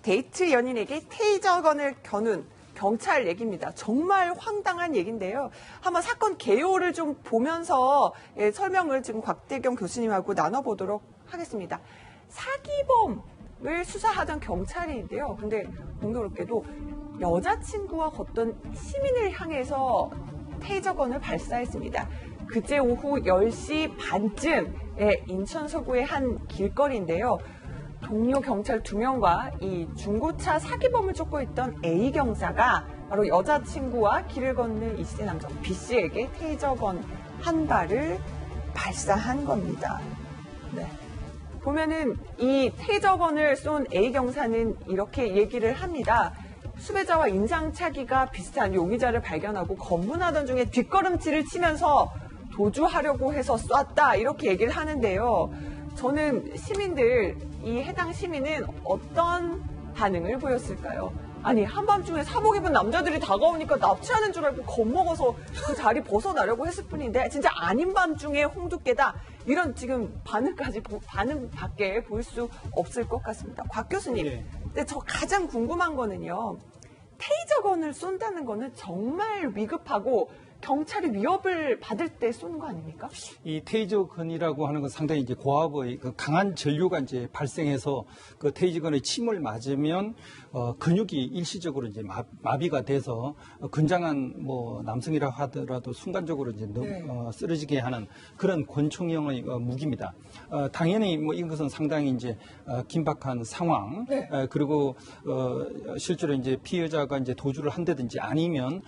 데이트 연인에게 테이저건을 겨눈 경찰 얘기입니다. 정말 황당한 얘기인데요. 한번 사건 개요를 좀 보면서 설명을 지금 곽대경 교수님하고 나눠보도록 하겠습니다. 사기범을 수사하던 경찰인데요. 근데 공교롭게도 여자친구와 걷던 시민을 향해서 테이저건을 발사했습니다. 그제 오후 10시 반쯤에 인천 서구의 한 길거리인데요. 동료 경찰 2명과 이 중고차 사기범을 쫓고 있던 A 경사가 바로 여자친구와 길을 걷는 20대 남자 B 씨에게 테이저건 한 발을 발사한 겁니다. 네. 보면은 이 테이저건을 쏜 A 경사는 이렇게 얘기를 합니다. 수배자와 인상착의가 비슷한 용의자를 발견하고 검문하던 중에 뒷걸음질을 치면서 도주하려고 해서 쐈다 이렇게 얘기를 하는데요. 저는 시민들, 이 해당 시민은 어떤 반응을 보였을까요? 아니 한밤중에 사복 입은 남자들이 다가오니까 납치하는 줄 알고 겁먹어서 그 자리 벗어나려고 했을 뿐인데 진짜 아닌 밤중에 홍두깨다 이런 지금 반응밖에 볼 수 없을 것 같습니다. 곽 교수님, 네. 근데 저 가장 궁금한 거는요. 테이저건을 쏜다는 거는 정말 위급하고 경찰이 위협을 받을 때 쏘는 거 아닙니까? 이 테이저건이라고 하는 건 상당히 이제 고압의 그 강한 전류가 이제 발생해서 그 테이저건의 침을 맞으면 근육이 일시적으로 이제 마비가 돼서 건장한 뭐 남성이라 하더라도 순간적으로 이제 쓰러지게 하는 그런 권총형의 무기입니다. 당연히 뭐 이것은 상당히 이제 긴박한 상황, 네. 그리고 실제로 이제 피해자가 이제 도주를 한다든지 아니면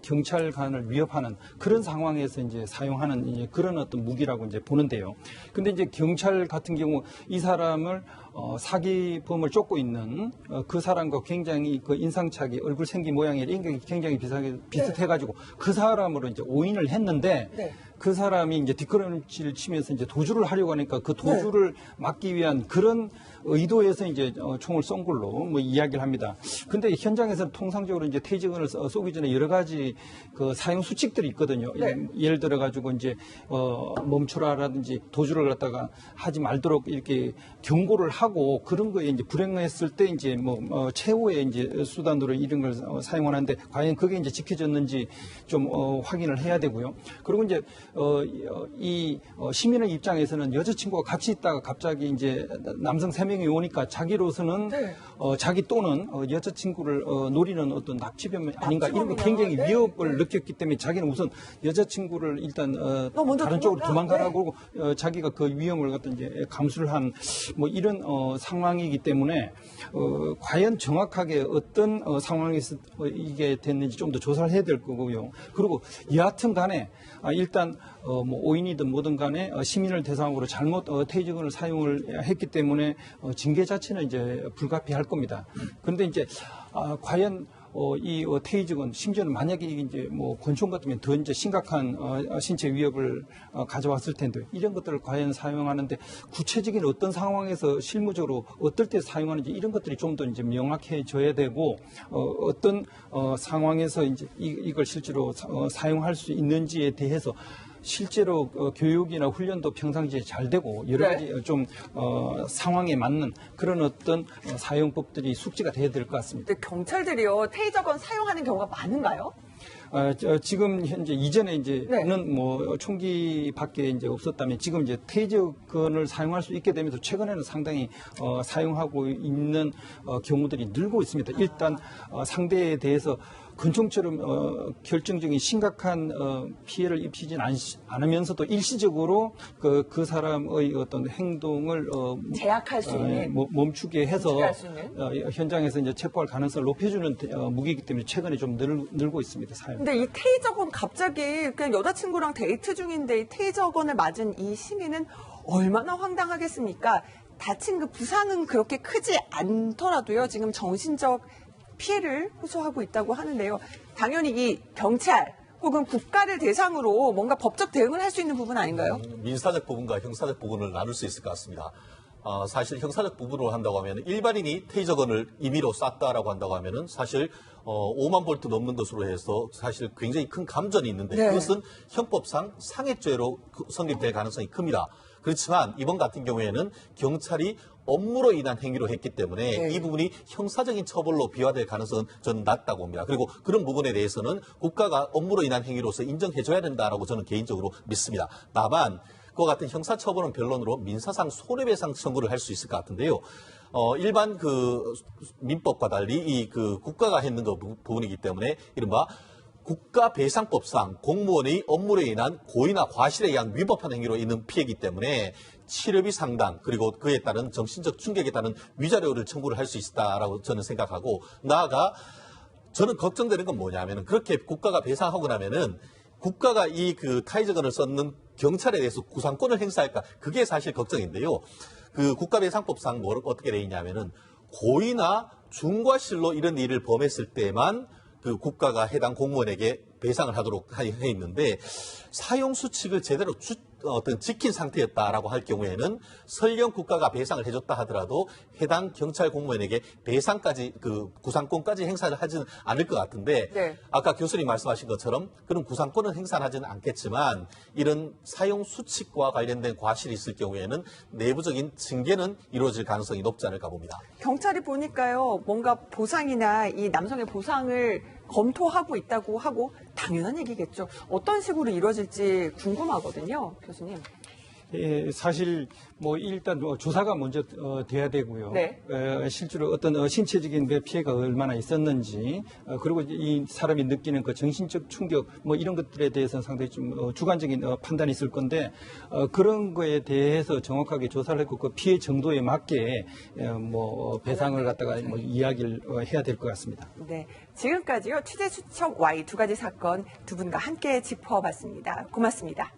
경찰관을 위협하는 그런 상황에서 이제 사용하는 이제 그런 어떤 무기라고 이제 보는데요. 근데 이제 경찰 같은 경우 이 사람을 사기범을 쫓고 있는 그 사람과 굉장히 그 인상착의 얼굴 생긴 모양이 굉장히 비슷해가지고 그 사람으로 이제 오인을 했는데 네. 그 사람이 이제 뒷걸음질을 치면서 이제 도주를 하려고 하니까 그 도주를 막기 위한 그런 의도에서 이제 총을 쏜 걸로 뭐 이야기를 합니다. 근데 현장에서 통상적으로 이제 테이저건을 쏘기 전에 여러 가지 그 사용 수칙들이 있거든요. 네. 예를 들어 가지고 이제 멈추라라든지 도주를 갖다가 하지 말도록 이렇게 경고를 하고 그런 거에 이제 불행했을 때 이제 뭐 최후의 이제 수단으로 이런 걸 사용하는데 과연 그게 이제 지켜졌는지 좀 확인을 해야 되고요. 그리고 이제 이 시민의 입장에서는 여자친구가 같이 있다가 갑자기 이제 남성 3명이 오니까 자기로서는 네. 자기 또는 여자친구를 노리는 어떤 납치범이 아닌가 이런 거 납치범이나, 굉장히 네. 위협을 느꼈기 때문에 자기는 우선 여자친구를 일단 먼저 다른 쪽으로 도망가라고 네. 자기가 그 위험을 갖다 이제 감수를 한 뭐 이런 상황이기 때문에 과연 정확하게 어떤 상황에서 이게 됐는지 좀 더 조사를 해야 될 거고요. 그리고 여하튼 간에 일단 뭐 오인이든 뭐든 간에 시민을 대상으로 잘못 테이저건을 사용을 했기 때문에 징계 자체는 이제 불가피할 겁니다. 그런데 이제 과연 이 테이저건 심지어는 만약에 이제 뭐 권총 같으면 더 이제 심각한 신체 위협을 가져왔을 텐데 이런 것들을 과연 사용하는데 구체적인 어떤 상황에서 실무적으로 어떨 때 사용하는지 이런 것들이 좀 더 이제 명확해져야 되고 어떤 상황에서 이제 이걸 실제로 사용할 수 있는지에 대해서 실제로 교육이나 훈련도 평상시에 잘 되고 여러 가지 좀 상황에 맞는 그런 어떤 사용법들이 숙지가 돼야 될 것 같습니다. 근데 경찰들이요 테이저건 사용하는 경우가 많은가요? 지금 현재 이전에 이제는 네. 뭐 총기밖에 이제 없었다면 지금 이제 테이저건을 사용할 수 있게 되면서 최근에는 상당히 사용하고 있는 경우들이 늘고 있습니다. 일단 상대에 대해서 권총처럼 결정적인 심각한 피해를 입히진 않으면서도 일시적으로 그 사람의 어떤 행동을 제약할 수 있는 멈추게 해서 멈추게 할 수 있는? 현장에서 이제 체포할 가능성을 높여주는 무기이기 때문에 최근에 좀 늘고 있습니다. 사용. 근데 이 테이저건 갑자기 그냥 여자친구랑 데이트 중인데 이 테이저건을 맞은 이 시민은 얼마나 황당하겠습니까? 다친 그 부상은 그렇게 크지 않더라도요. 지금 정신적 피해를 호소하고 있다고 하는데요. 당연히 이 경찰 혹은 국가를 대상으로 뭔가 법적 대응을 할 수 있는 부분 아닌가요? 민사적 부분과 형사적 부분을 나눌 수 있을 것 같습니다. 사실 형사적 부분으로 한다고 하면 일반인이 테이저건을 임의로 쐈다라고 한다고 하면은 사실 5만 볼트 넘는 것으로 해서 사실 굉장히 큰 감전이 있는데 네. 그것은 형법상 상해죄로 성립될 가능성이 큽니다. 그렇지만 이번 같은 경우에는 경찰이 업무로 인한 행위로 했기 때문에 네. 이 부분이 형사적인 처벌로 비화될 가능성은 저는 낮다고 봅니다. 그리고 그런 부분에 대해서는 국가가 업무로 인한 행위로서 인정해줘야 된다라고 저는 개인적으로 믿습니다. 다만 그와 같은 형사처벌은 변론으로 민사상 손해배상 청구를 할 수 있을 것 같은데요. 일반 그 민법과 달리 이 그 국가가 했는 그 부분이기 때문에 이른바 국가배상법상 공무원의 업무로 인한 고의나 과실에 의한 위법한 행위로 있는 피해이기 때문에 치료비 상당 그리고 그에 따른 정신적 충격에 따른 위자료를 청구를 할 수 있다라고 저는 생각하고 나아가 저는 걱정되는 건 뭐냐면은 그렇게 국가가 배상하고 나면은 국가가 이 그 타이저건을 썼는 경찰에 대해서 구상권을 행사할까 그게 사실 걱정인데요. 그 국가배상법상 어떻게 되어 있냐면은 고의나 중과실로 이런 일을 범했을 때만 그 국가가 해당 공무원에게 배상을 하도록 해 있는데 사용 수칙을 제대로 지킨 상태였다라고 할 경우에는 설령 국가가 배상을 해줬다 하더라도 해당 경찰 공무원에게 배상까지 그 구상권까지 행사를 하지는 않을 것 같은데 네. 아까 교수님 말씀하신 것처럼 그런 구상권은 행사하지는 않겠지만 이런 사용 수칙과 관련된 과실이 있을 경우에는 내부적인 징계는 이루어질 가능성이 높지 않을까 봅니다. 경찰이 보니까요, 뭔가 보상이나 이 남성의 보상을 검토하고 있다고 하고 당연한 얘기겠죠. 어떤 식으로 이루어질지 궁금하거든요, 교수님. 예, 사실 뭐 일단 조사가 먼저 돼야 되고요. 네. 실제로 어떤 신체적인 피해가 얼마나 있었는지 그리고 이 사람이 느끼는 그 정신적 충격 뭐 이런 것들에 대해서는 상당히 좀 주관적인 판단이 있을 건데 그런 거에 대해서 정확하게 조사를 했고 그 피해 정도에 맞게 뭐 배상을 갖다가 뭐 이야기를 해야 될 것 같습니다. 네. 지금까지요, 취재 수첩 Y 두 가지 사건 두 분과 함께 짚어봤습니다. 고맙습니다.